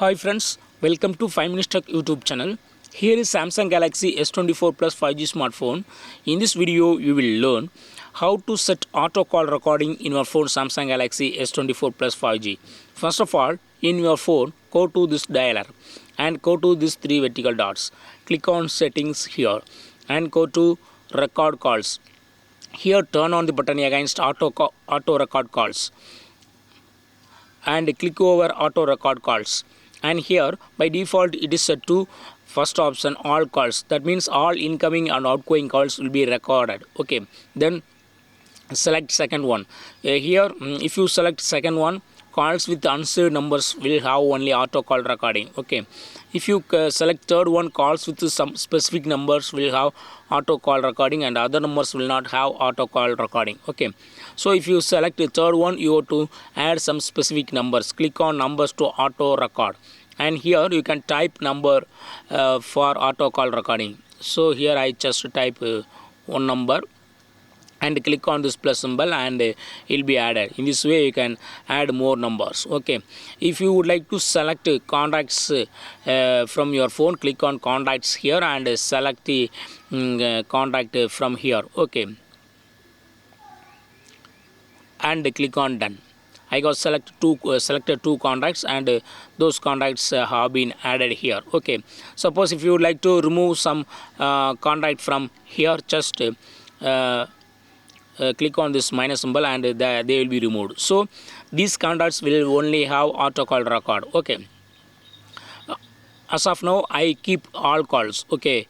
Hi friends, welcome to 5 Minutes Tech YouTube channel. Here is Samsung Galaxy S24 Plus 5G smartphone. In this video, you will learn how to set auto call recording in your phone Samsung Galaxy S24 Plus 5G. First of all, in your phone, go to this dialer and go to these three vertical dots. Click on settings here and go to record calls. Here turn on the button against auto record calls and click over auto record calls. And here by default it is set to first option all calls. That means all incoming and outgoing calls will be recorded. Okay, then select second one. Here if you select second one, calls with unsaved numbers will have only auto call recording. Okay, if you select third one, calls with some specific numbers will have auto call recording and other numbers will not have auto call recording. Okay, so if you select the third one, you have to add some specific numbers. Click on numbers to auto record, and here you can type number for auto call recording. So here I just type one number and click on this plus symbol and it will be added. In this way you can add more numbers. Okay, if you would like to select contacts from your phone, click on contacts here and select the contact from here. Okay, and click on done. I got selected two contacts and those contacts have been added here. Okay, suppose if you would like to remove some contact from here, just click on this minus symbol and they will be removed. So these contacts will only have auto call record. Okay, as of now I keep all calls. Okay,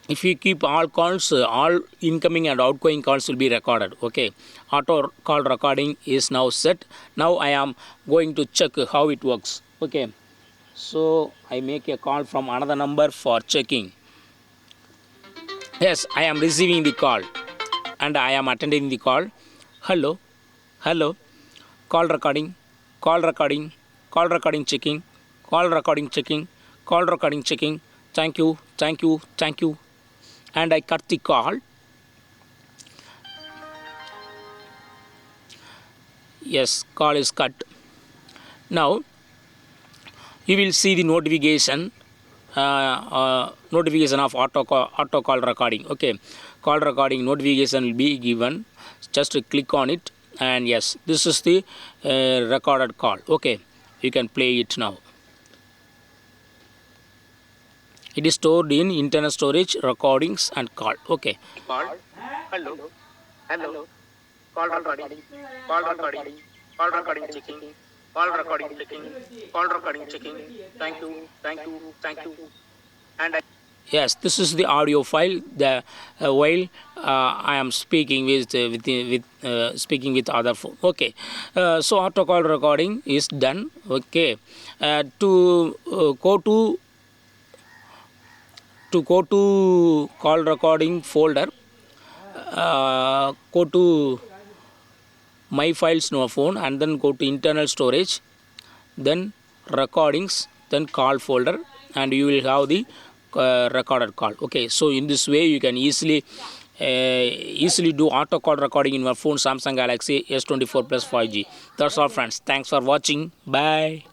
if you keep all calls, all incoming and outgoing calls will be recorded. Okay, auto call recording is now set. Now I am going to check how it works. Okay, so I make a call from another number for checking. Yes, I am receiving the call and I am attending the call. Hello, hello, call recording, call recording, call recording checking, call recording checking, call recording checking. Thank you, thank you, thank you. And I cut the call. Yes, call is cut. Now you will see the notification notification of auto call recording. Okay, call recording notification will be given. Just click on it and yes, this is the recorded call. Okay, you can play it now. It is stored in internal storage, recordings and call. Okay, Call. Hello. Hello. Call recording. Call recording. Call recording checking. Call recording checking. Call recording checking. Thank you. Thank you. Thank you. And yes, this is the audio file. The while I am speaking with speaking with other phone. Okay, so auto call recording is done. Okay, to go to call recording folder, go to my files in your phone and then go to internal storage, then recordings, then call folder, and you will have the recorded call. Okay, so in this way you can easily do auto call recording in your phone Samsung Galaxy S24 Plus 5G. That's all friends. Thanks for watching. Bye.